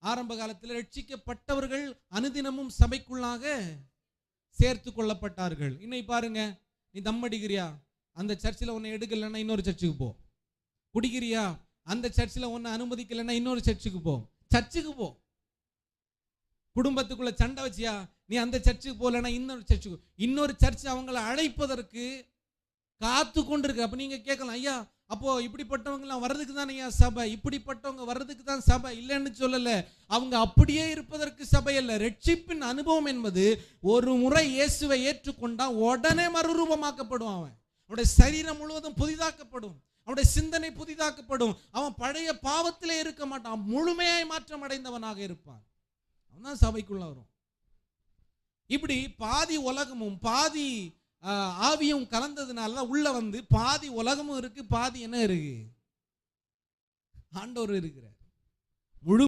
ஆரம்ப காலத்தில் ரட்சிக்கப்பட்டவர்கள் அனுதினமும் சபைக்குள்ளாக சேர்த்து கொள்ளப்பட்டார்கள். இன்னைக்கு பாருங்க, நீ தம் அடிக்கிறியா, அந்த சர்ச்சில் உன்னை எடுக்கலைன்னா இன்னொரு சர்ச்சுக்கு போ. குடிக்கிறியா, அந்த சர்ச்சில் உன்னை அனுமதிக்கலைன்னா இன்னொரு சர்ச்சுக்கு போ. சர்ச்சுக்கு போ. குடும்பத்துக்குள்ள சண்டை வச்சியா, நீ அந்த சர்ச்சுக்கு போகலன்னா இன்னொரு சர்ச்சுக்கு. இன்னொரு சர்ச் அவங்களை அழைப்பதற்கு காத்து கொண்டு இருக்கு. அப்ப நீங்க கேட்கலாம், ஐயா அப்போ இப்படிப்பட்டவங்கலாம் வர்றதுக்கு தான் ஐயா சபை, இப்படிப்பட்டவங்க வர்றதுக்கு தான் சபை இல்லைன்னு சொல்லல. அவங்க அப்படியே இருப்பதற்கு சபை அல்ல. ரட்சிப்பின் அனுபவம் என்பது ஒரு முறை இயேசுவை ஏற்றுக்கொண்டா உடனே மறுரூபமாக்கப்படும். அவனுடைய சரீரம் முழுவதும் புதிதாக்கப்படும், அவனுடைய சிந்தனை புதிதாக்கப்படும். அவன் பழைய பாவத்திலே இருக்க மாட்டான், முழுமையாய் மாற்றம் அடைந்தவனாக இருப்பான். அவன் தான் சபைக்குள்ள வரும். இப்படி பாதி உலகமும் பாதி ஆவியும் கலந்ததுனால உள்ள வந்து பாதி உலகமும் இருக்கு, பாதி என்ன இருக்கு, ஆண்டவர் இருக்கிறார். முழு